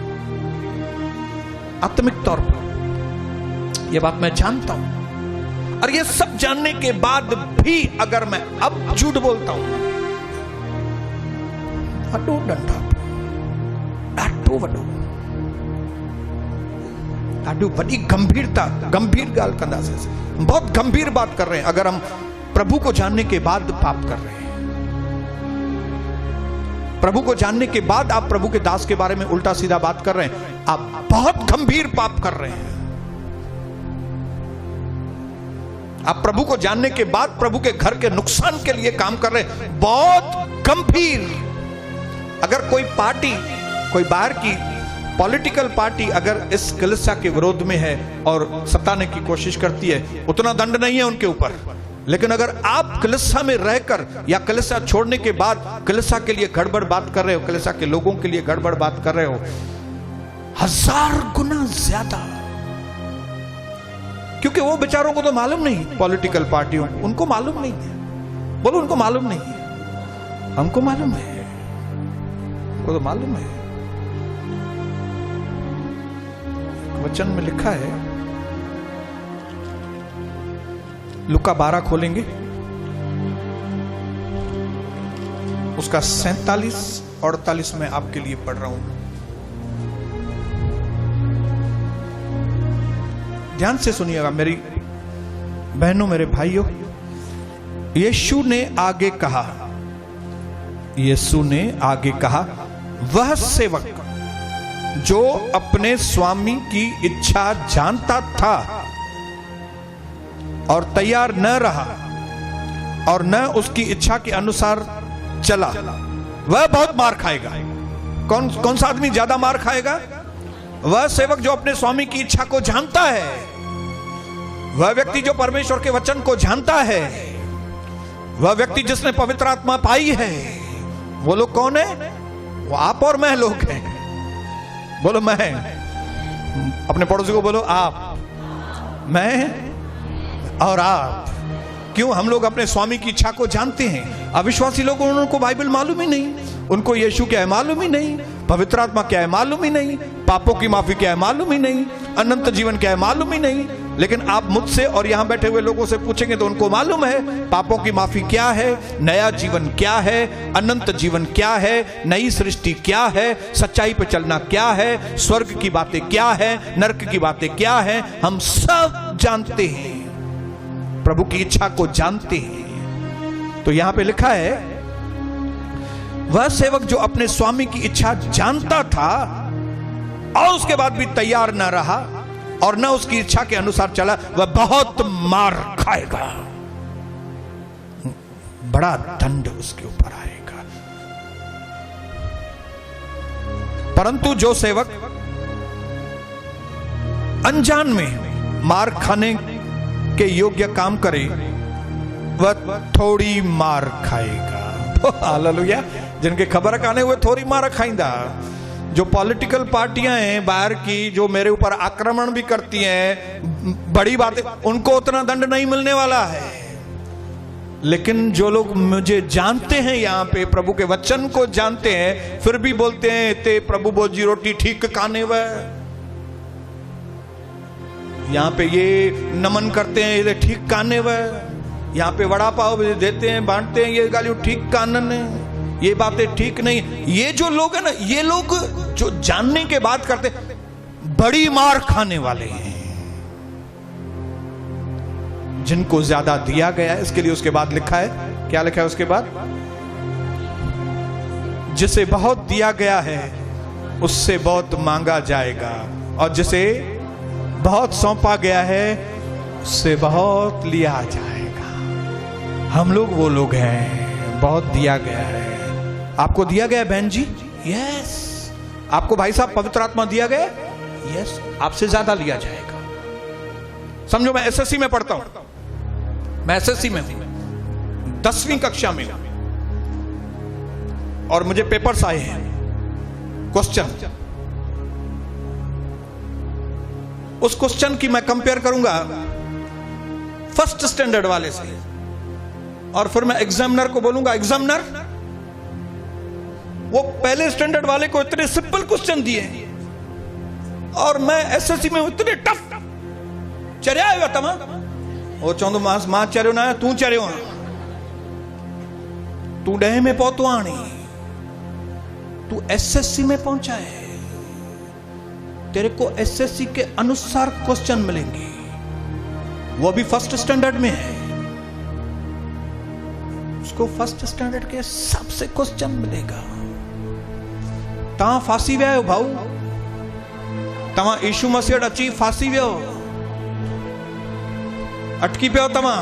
S1: आत्मिक तौर पर यह बात मैं जानता हूं। और ये सब जानने के बाद भी अगर मैं अब झूठ बोलता हूं, बड़ी गंभीरता, गंभीर गाल कंदा से बहुत गंभीर बात कर रहे हैं। अगर हम प्रभु को जानने के बाद पाप कर रहे हैं, प्रभु को जानने के बाद आप प्रभु के दास के बारे में उल्टा सीधा बात कर रहे हैं, आप बहुत गंभीर पाप कर रहे हैं। आप प्रभु को जानने के बाद प्रभु के घर के नुकसान के लिए काम कर रहे हैं, बहुत गंभीर। अगर कोई पार्टी, कोई बाहर की पॉलिटिकल पार्टी अगर इस कलीसिया के विरोध में है और सताने की कोशिश करती है, उतना दंड नहीं है उनके ऊपर। लेकिन अगर आप कलीसिया में रहकर या कलीसिया छोड़ने के बाद कलीसिया के लिए गड़बड़ बात कर रहे हो, कलीसिया के लोगों के लिए गड़बड़ बात कर रहे हो, 1000 गुना ज्यादा। क्योंकि वो बेचारों को तो मालूम नहीं, पॉलिटिकल पार्टियों उनको मालूम नहीं है। बोलो उनको मालूम नहीं है, हमको मालूम है, उनको तो मालूम है। वचन में लिखा है, लूका 12 खोलेंगे, उसका 47-48 में आपके लिए पढ़ रहा हूं। ध्यान से सुनिएगा मेरी बहनों, मेरे भाइयों। यीशु ने आगे कहा, यीशु ने आगे कहा, वह सेवक जो अपने स्वामी की इच्छा जानता था और तैयार न रहा और न उसकी इच्छा के अनुसार चला, वह बहुत मार खाएगा। कौन सा आदमी ज्यादा मार खाएगा? वह सेवक जो अपने स्वामी की इच्छा को जानता है, वह व्यक्ति जो परमेश्वर के वचन को जानता है, वह व्यक्ति जिसने पवित्र आत्मा पाई है। वो लोग कौन है? वो आप और मैं लोग हैं। बोलो मैं, अपने पड़ोसी को बोलो आप, मैं और आप। क्यों? हम लोग अपने स्वामी की इच्छा को जानते हैं। अविश्वासी लोग, उनको बाइबल मालूम ही नहीं, उनको यीशु क्या है मालूम ही नहीं, पवित्र आत्मा क्या है मालूम ही नहीं, पापों की माफी क्या है मालूम ही नहीं, अनंत जीवन क्या है मालूम ही नहीं। लेकिन आप मुझसे और यहां बैठे हुए लोगों से पूछेंगे तो उनको मालूम है पापों की माफी क्या है, नया जीवन क्या है, अनंत जीवन क्या है, नई सृष्टि क्या है, सच्चाई पे चलना क्या है, स्वर्ग की बातें क्या है, नरक की बातें क्या है। हम सब जानते हैं, प्रभु की इच्छा को जानते हैं। तो यहां पे लिखा है, वह सेवक जो अपने स्वामी की इच्छा जानता था और उसके बाद भी तैयार न रहा और न उसकी इच्छा के अनुसार चला, वह बहुत मार खाएगा, बड़ा दंड उसके ऊपर आएगा। परंतु जो सेवक अनजान में मार खाने के योग्य काम करे, वह थोड़ी मार खाएगा। हालेलुया। जिनके खबर काने हुए थोड़ी मार खाइंदा। जो पॉलिटिकल पार्टियां हैं बाहर की, जो मेरे ऊपर आक्रमण भी करती हैं, बड़ी बातें, उनको उतना दंड नहीं मिलने वाला है। लेकिन जो लोग मुझे जानते हैं, यहां पे प्रभु के वचन को जानते हैं, फिर भी बोलते हैं ते प्रभु बोजी रोटी ठीक काने वह, यहां पे ये नमन करते हैं, ये ठीक काने वह, यहां पे वड़ा पाव देते हैं, बांटते हैं, ये गालियों ठीक कानन है, ये बातें ठीक नहीं। ये जो लोग हैं ना, ये लोग जो जानने के बाद करते, बड़ी मार खाने वाले हैं। जिनको ज्यादा दिया गया है, इसके लिए उसके बाद लिखा है, क्या लिखा है उसके बाद? जिसे बहुत दिया गया है उससे बहुत मांगा जाएगा, और जिसे बहुत सौंपा गया है उससे बहुत लिया जाएगा। हम लोग वो लोग हैं, बहुत दिया गया है। आपको दिया गया बहन जी? यस। आपको भाई साहब पवित्र आत्मा दिया गया? यस। आपसे ज्यादा लिया जाएगा। समझो, मैं एसएससी में पढ़ता हूं, मैं एसएससी में हूं, 10वीं कक्षा में, और मुझे पेपर्स आए हैं, क्वेश्चन। उस क्वेश्चन की मैं कंपेयर करूंगा फर्स्ट स्टैंडर्ड वाले से, और फिर मैं एग्जामिनर को बोलूंगा, एग्जामिनर वो पहले स्टैंडर्ड वाले को इतने सिंपल क्वेश्चन दिए और मैं एसएससी में इतने टफ चरिया आयो तमा वो चौंदो मास मां चरियो ना, तू चरियो, तू 10 में पहुंचो आनी, तू एसएससी में पहुंचा है, तेरे को एसएससी के अनुसार क्वेश्चन मिलेंगे, वो भी फर्स्ट स्टैंडर्ड में है, उसको फर्स्ट स्टैंडर्ड के हिसाब से क्वेश्चन मिलेगा। तव्हां फांसी विया आहियो भाऊ, तव्हां यीशु मसीह वटि अची फांसी वियो, अटकी पियो तव्हां।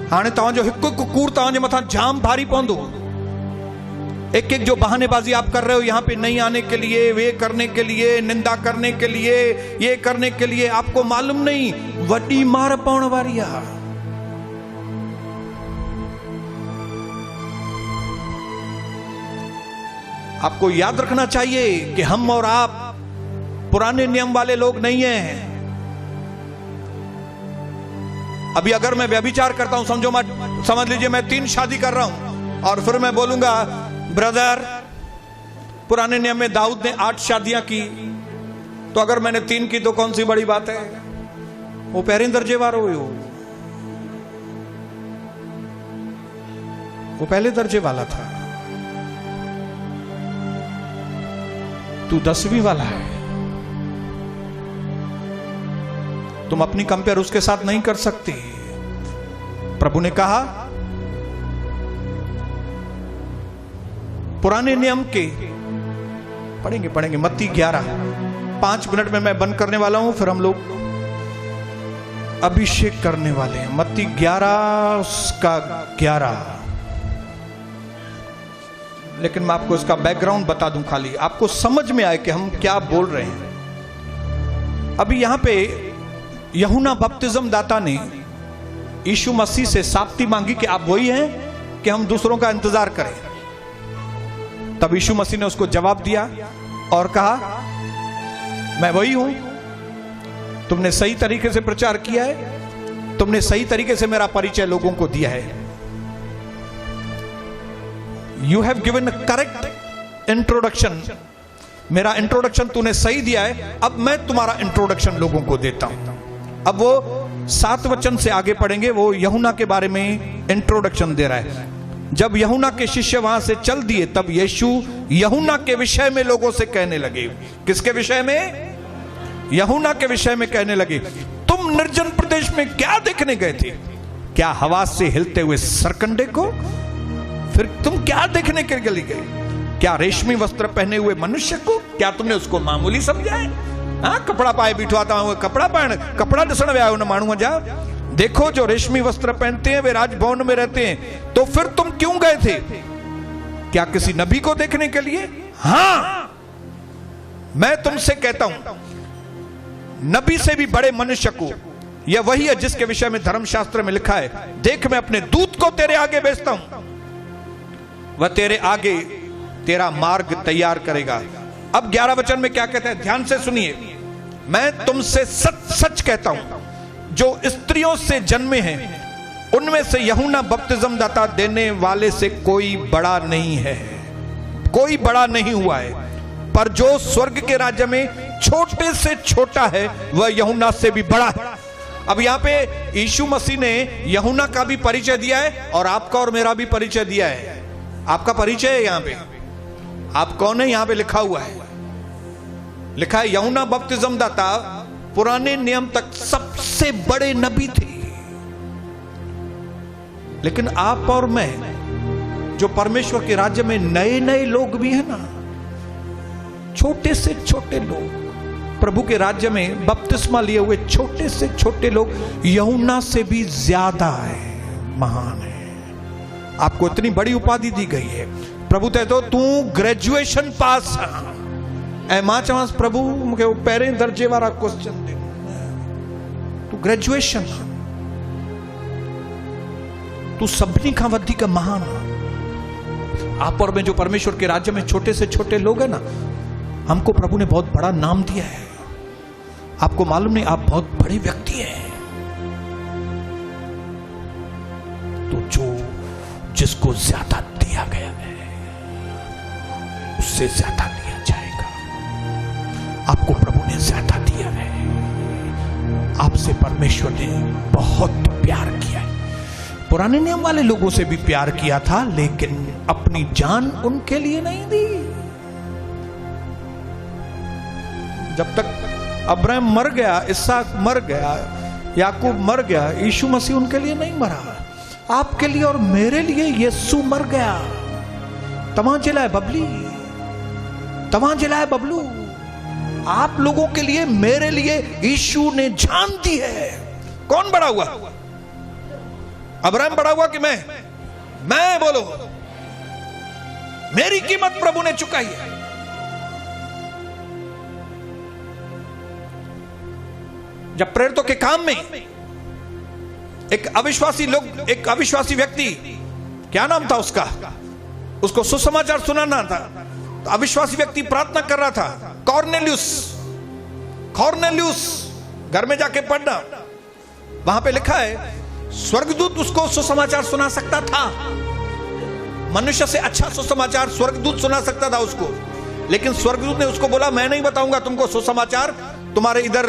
S1: हाणे तव्हांजो हिकु हिकु कूड़ तव्हांजे मथां जाम भारी पवंदो। एक एक जो बहानेबाजी आप कर रहे हो यहां पे नहीं आने के लिए, वे करने के लिए, निंदा करने के लिए, ये करने के लिए, आपको मालूम नहीं वड्डी मार पवण वारी है। आपको याद रखना चाहिए कि हम और आप पुराने नियम वाले लोग नहीं हैं। अभी अगर मैं व्यभिचार करता हूं, समझ लीजिए मैं 3 शादी कर रहा हूं और फिर मैं बोलूंगा ब्रदर पुराने नियम में दाऊद ने 8 शादियां की, तो अगर मैंने 3 की तो कौन सी बड़ी बात है? वो पहले दर्जे वाला हो, वो पहले दर्जे वाला था, तू 10वीं वाला है। तुम अपनी कंपेयर उसके साथ नहीं कर सकते। प्रभु ने कहा पुराने नियम के पढ़ेंगे मत्ती 11, 5 मिनट में मैं बंद करने वाला हूं, फिर हम लोग अभिषेक करने वाले हैं। मत्ती 11 उसका 11। लेकिन मैं आपको इसका बैकग्राउंड बता दूं, खाली आपको समझ में आए कि हम क्या बोल रहे हैं। अभी यहां पे यूहन्ना बपतिस्म दाता ने यीशु मसीह से साबिती मांगी कि आप वही हैं कि हम दूसरों का इंतजार करें। तब यीशु मसीह ने उसको जवाब दिया और कहा मैं वही हूं, तुमने सही तरीके से प्रचार किया है, तुमने सही तरीके से मेरा परिचय लोगों को दिया है। You have given a correct introduction, मेरा इंट्रोडक्शन तूने सही दिया है, अब मैं तुम्हारा इंट्रोडक्शन लोगों को देता हूं। अब वो 7 वचन से आगे पढ़ेंगे, वो यूहन्ना के बारे में इंट्रोडक्शन दे रहा है। जब यूहन्ना के शिष्य वहां से चल दिए तब यीशु यूहन्ना के विषय में लोगों से कहने लगे। किसके विषय में? यूहन्ना के विषय में कहने लगे, तुम निर्जन प्रदेश में क्या देखने गए थे? क्या हवा से हिलते हुए सरकंडे को? फिर तुम क्या देखने के लिए गए? क्या रेशमी वस्त्र पहने हुए मनुष्य को? क्या तुमने उसको मामूली समझा है? हाँ, कपड़ा पाए बिठवाता हूं, कपड़ा पहन, कपड़ा दसन वे आयो ना मानू जा। देखो जो रेशमी वस्त्र पहनते हैं वे राजभवन में रहते हैं। तो फिर तुम क्यों गए थे? क्या किसी नबी को देखने के लिए? हां, मैं तुमसे कहता हूं नबी से भी बड़े मनुष्य को, यह वही है जिसके विषय में धर्मशास्त्र में लिखा है, देख मैं अपने दूत को तेरे आगे भेजता हूं, वह तेरे आगे तेरा मार्ग तैयार करेगा। अब 11 वचन में क्या कहते हैं, ध्यान से सुनिए। मैं तुमसे सच सच कहता हूं जो स्त्रियों से जन्मे हैं उनमें से यूहन्ना बपतिस्म दाता देने वाले से कोई बड़ा नहीं है, कोई बड़ा नहीं हुआ है। पर जो स्वर्ग के राज्य में छोटे से छोटा है वह यूहन्ना से भी बड़ा है। अब यहां पे यीशु मसीह ने यूहन्ना का भी परिचय दिया है और आपका और मेरा भी परिचय दिया है। आपका परिचय है यहां पे, आप कौन है यहां पे लिखा हुआ है, लिखा है यूहन्ना बपतिस्म दाता पुराने नियम तक सबसे बड़े नबी थे। लेकिन आप और मैं जो परमेश्वर के राज्य में नए नए लोग भी हैं ना, छोटे से छोटे लोग प्रभु के राज्य में बपतिस्मा लिए हुए छोटे से छोटे लोग यूहन्ना से भी ज्यादा है, महान है। आपको इतनी बड़ी उपाधि दी गई है। प्रभु ते तो तू ग्रेजुएशन पास ऐं मां चवांस प्रभु मूंखे पहिरें दर्जे वारा क्वेश्चन दे, तू ग्रेजुएशन, तू सभिनी खां वधीक महान। आप और मैं जो परमेश्वर के राज्य में छोटे से छोटे लोग हैं ना, हमको प्रभु ने बहुत बड़ा नाम दिया है। आपको मालूम नहीं आप बहुत बड़े व्यक्ति हैं। तो जो जिसको ज्यादा दिया गया है उससे ज्यादा लिया जाएगा। आपको प्रभु ने ज्यादा दिया है, आपसे परमेश्वर ने बहुत प्यार किया है। पुराने नियम वाले लोगों से भी प्यार किया था, लेकिन अपनी जान उनके लिए नहीं दी। जब तक अब्राहम मर गया, इसहाक मर गया, याकूब मर गया, यीशु मसीह उनके लिए नहीं मरा। आपके लिए और मेरे लिए यीशु मर गया। तमाम जिलाए बबली, तमाम जिलाए बबलू, आप लोगों के लिए, मेरे लिए यीशु ने जान दी है। कौन बड़ा हुआ? अब्राहम बड़ा हुआ कि मैं बोलो, मेरी कीमत प्रभु ने चुकाई है। जब प्रेरितों के काम में एक अविश्वासी व्यक्ति, क्या नाम था उसका, उसको सुसमाचार सुनाना था, तो अविश्वासी व्यक्ति प्रार्थना कर रहा था, कॉर्नेलियुस, घर में जाके पढ़ना, वहां पे लिखा है स्वर्गदूत उसको सुसमाचार सुना सकता था। मनुष्य से अच्छा सुसमाचार स्वर्गदूत सुना सकता था उसको, लेकिन स्वर्गदूत ने उसको बोला मैं नहीं बताऊंगा तुमको सुसमाचार, तुम्हारे इधर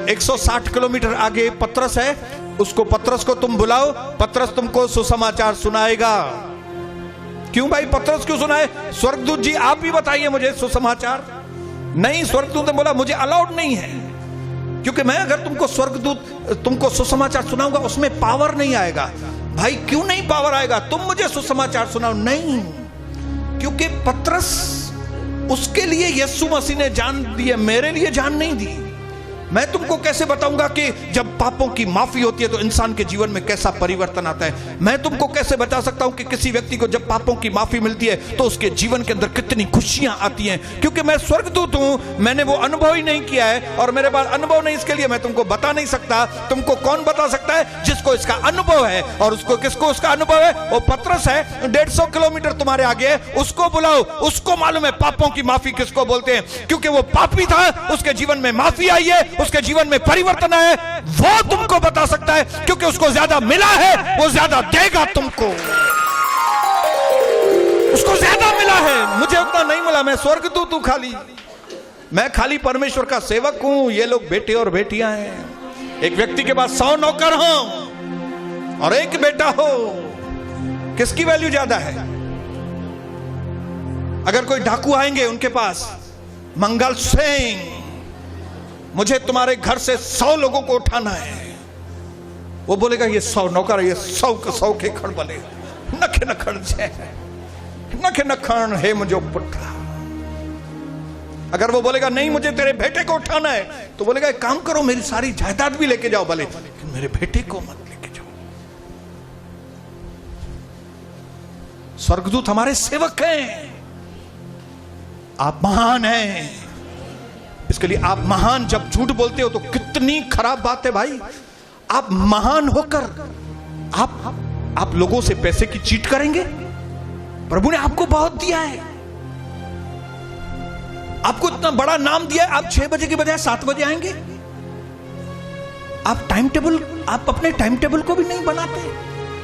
S1: 160 किलोमीटर आगे पतरस है, पतरस को तुम बुलाओ, पतरस तुमको सुसमाचार सुनाएगा। क्यों भाई पतरस क्यों सुनाए? स्वर्गदूत जी आप भी बताइए मुझे सुसमाचार। नहीं, स्वर्गदूत ने बोला मुझे अलाउड नहीं है, क्योंकि मैं अगर तुमको सुसमाचार सुनाऊंगा उसमें पावर नहीं आएगा। भाई क्यों नहीं पावर आएगा? तुम मुझे सुसमाचार सुनाओ। नहीं, क्योंकि पतरस, उसके लिए यीशु मसीह ने जान दी है, मेरे लिए जान नहीं दी। मैं तुमको कैसे बताऊंगा कि जब पापों की माफी होती है तो इंसान के जीवन में कैसा परिवर्तन आता है? मैं तुमको कैसे बता सकता हूं कि किसी व्यक्ति को जब पापों की माफी मिलती है तो उसके जीवन के अंदर कितनी खुशियां आती हैं? क्योंकि मैं स्वर्गदूत हूं, मैंने वो अनुभव ही नहीं किया है और मेरे पास अनुभव नहीं, इसके लिए मैं तुमको बता नहीं सकता। तुमको कौन बता सकता है? जिसको इसका अनुभव है। और उसको, किसको उसका अनुभव है? वो पतरस है, 150 किलोमीटर तुम्हारे आगे है, उसको बुलाओ, उसको मालूम है पापों की माफी किसको बोलते हैं, क्योंकि वो पापी था, उसके जीवन में माफी आई है, उसके जीवन में परिवर्तन है। वो तुमको बता सकता है, क्योंकि उसको ज्यादा मिला है, वो ज्यादा देगा तुमको। उसको ज्यादा मिला है, मुझे उतना नहीं मिला। मैं स्वर्गदूत हूं, मैं खाली परमेश्वर का सेवक हूं। ये लोग बेटे और बेटियां हैं। एक व्यक्ति के पास 100 नौकर हो और एक बेटा हो, किसकी वैल्यू ज्यादा है? अगर कोई डाकू आएंगे उनके पास, मंगल सिंह मुझे तुम्हारे घर से 100 लोगों को उठाना है, वो बोलेगा ये 100 नौकर, ये 100 के खड़ बले नखे नखण है मुझे पुट्रा। अगर वो बोलेगा नहीं मुझे तेरे बेटे को उठाना है, तो बोलेगा एक काम करो मेरी सारी जायदाद भी लेके जाओ भले, लेकिन मेरे बेटे को मत लेके जाओ। स्वर्गदूत हमारे सेवक हैं। आप महान हैं, इसके लिए आप महान। जब झूठ बोलते हो तो कितनी खराब बात है भाई। आप महान होकर आप लोगों से पैसे की चीट करेंगे? प्रभु ने आपको बहुत दिया है, आपको इतना बड़ा नाम दिया है, आप 6 बजे के बजाय 7 बजे आएंगे? आप अपने टाइम टेबल को भी नहीं बनाते।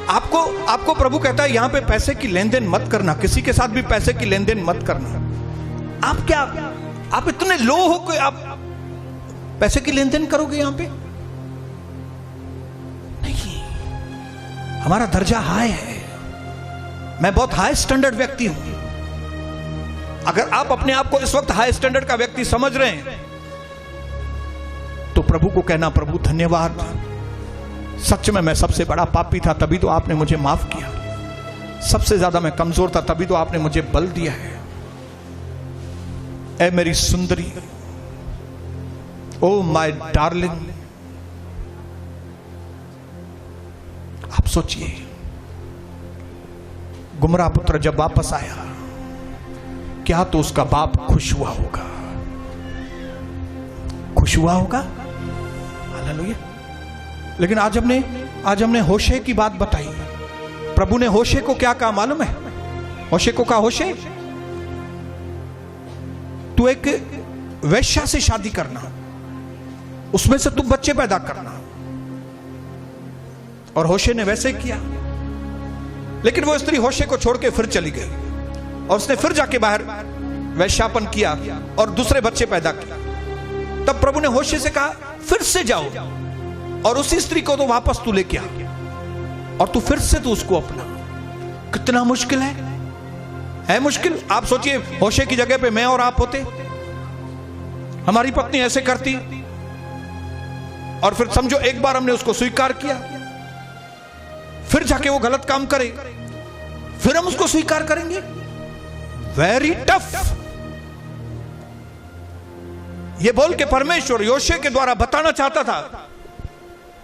S1: आपको प्रभु कहता है यहां पे पैसे की लेन देन मत करना, किसी के साथ भी पैसे की लेन देन मत करना। आप इतने लो हो कि आप पैसे की लेन देन करोगे यहां पे? नहीं, हमारा दर्जा हाई है। मैं बहुत हाई स्टैंडर्ड व्यक्ति हूं। अगर आप अपने आप को इस वक्त हाई स्टैंडर्ड का व्यक्ति समझ रहे हैं तो प्रभु को कहना, प्रभु धन्यवाद, सच में मैं सबसे बड़ा पापी था, तभी तो आपने मुझे माफ किया। सबसे ज्यादा मैं कमजोर था, तभी तो आपने मुझे बल दिया है। ऐ मेरी सुंदरी, ओ माय डार्लिंग। आप सोचिए, गुमराह पुत्र जब वापस आया, क्या तो उसका बाप खुश हुआ होगा? खुश हुआ होगा? हालेलुया। लेकिन आज हमने होशे की बात बताई। प्रभु ने होशे को क्या कहा मालूम है? होशे को कहा, होशे तू एक वैश्या से शादी करना, उसमें से तू बच्चे पैदा करना। और होशे ने वैसे किया, लेकिन वो स्त्री होशे को छोड़ के फिर चली गई और उसने फिर जाके बाहर वैश्यापन किया और दूसरे बच्चे पैदा किए। तब प्रभु ने होशे से कहा फिर से जाओ और उसी स्त्री को तो वापस तू लेके आ और तू फिर से तू उसको अपना। कितना मुश्किल है मुश्किल। आप सोचिए, होशे की जगह पे मैं और आप होते, हमारी पत्नी ऐसे करती और फिर समझो एक बार हमने उसको स्वीकार किया, फिर जाके वो गलत काम करे, फिर हम उसको स्वीकार करेंगे? Very tough. ये बोल के परमेश्वर योशे के द्वारा बताना चाहता था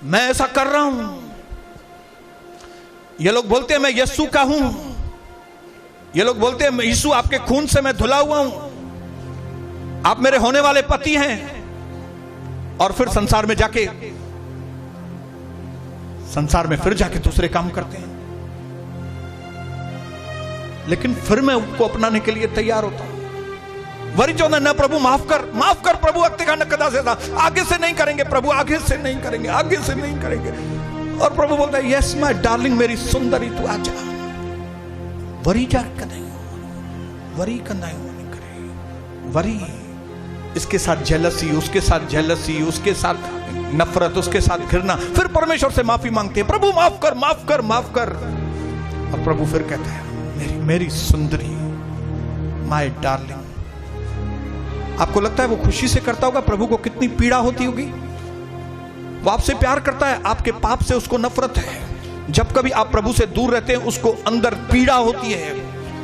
S1: मैं ऐसा कर रहा हूं। ये लोग बोलते हैं मैं यीशु का हूं, ये लोग बोलते हैं यीशु आपके खून से मैं धुला हुआ हूं, आप मेरे होने वाले पति हैं, और फिर संसार में फिर जाके दूसरे काम करते हैं। लेकिन फिर मैं उसको अपनाने के लिए तैयार होता हूं। वरी चौंदा ना प्रभु माफ कर प्रभु, अगते का न कदा से था, आगे से नहीं करेंगे प्रभु, आगे से नहीं करेंगे, आगे से नहीं करेंगे। और प्रभु बोलता है यस माय डार्लिंग, मेरी सुंदरी तू आजा, वरी जा कदाई, वरी कंदाई नहीं करे, वरी इसके साथ जेलसी, उसके साथ जेलसी, उसके साथ नफरत, उसके साथ घृणा। फिर परमेश्वर से माफी मांगते हैं, प्रभु माफ कर माफ कर माफ कर। और प्रभु फिर कहता है मेरी सुंदरी, माय डार्लिंग। आपको लगता है वो खुशी से करता होगा? प्रभु को कितनी पीड़ा होती होगी। वो आपसे प्यार करता है, आपके पाप से उसको नफरत है। जब कभी आप प्रभु से दूर रहते हैं उसको अंदर पीड़ा होती है।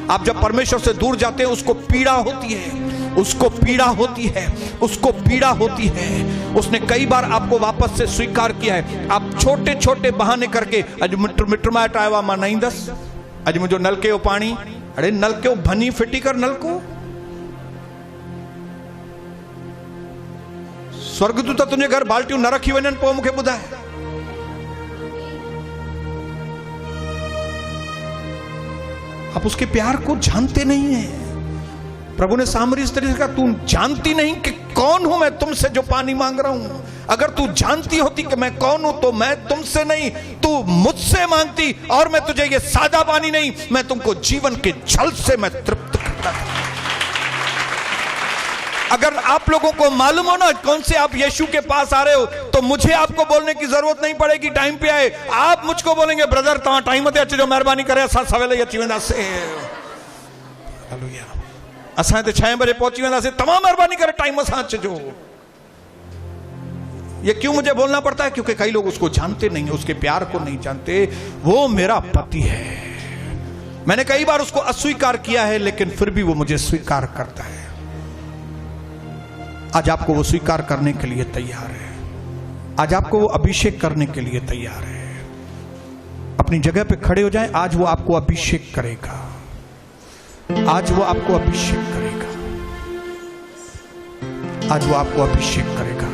S1: आप जब परमेश्वर से दूर जाते हैं उसको पीड़ा होती है, उसको पीड़ा होती है, उसको पीड़ा होती है। उसने कई बार आपको वापस से स्वीकार किया है। आप छोटे छोटे बहाने करके अज मिट्र माट आया मां नहीं दस, अज मुझे नलके हो पानी, अरे नलके भनी फिटी कर नलको। स्वर्गदूत तुझे घर बाल्टियों न रखी वञनि पोइ मूंखे ॿुधाए। आप उसके प्यार को जानते नहीं हैं। प्रभु ने सामरी स्त्री से कहा तू जानती नहीं कि कौन हूं मैं तुमसे जो पानी मांग रहा हूं। अगर तू जानती होती कि मैं कौन हूं तो मैं तुमसे नहीं, तू मुझसे मांगती और मैं तुझे ये सादा पानी नहीं, मैं तुमको जीवन के जल से मैं तृप्त करता था। अगर आप लोगों को मालूम हो ना कौन से आप यीशु के पास आ रहे हो तो मुझे आपको बोलने की जरूरत नहीं पड़ेगी टाइम पे आए। आप मुझको बोलेंगे ब्रदर तव्हां टाइम ते अचिजो, महिरबानी करे असां सवेल ही अची वेंदासीं। हालेलुया। असां हिते 6 बजे पहुंची वेंदासीं, तमाम महिरबानी करे टाइम सां अचिजो। ये क्यों मुझे बोलना पड़ता है? क्योंकि कई लोग उसको जानते नहीं, उसके प्यार को नहीं जानते। वो मेरा पति है, मैंने कई बार उसको अस्वीकार किया है लेकिन फिर भी वो मुझे स्वीकार करता है। आज आपको वो स्वीकार करने के लिए तैयार है। आज आपको वो अभिषेक करने के लिए तैयार है। अपनी जगह पे खड़े हो जाएं। आज वो आपको अभिषेक करेगा, आज वो आपको अभिषेक करेगा, आज वो आपको अभिषेक करेगा।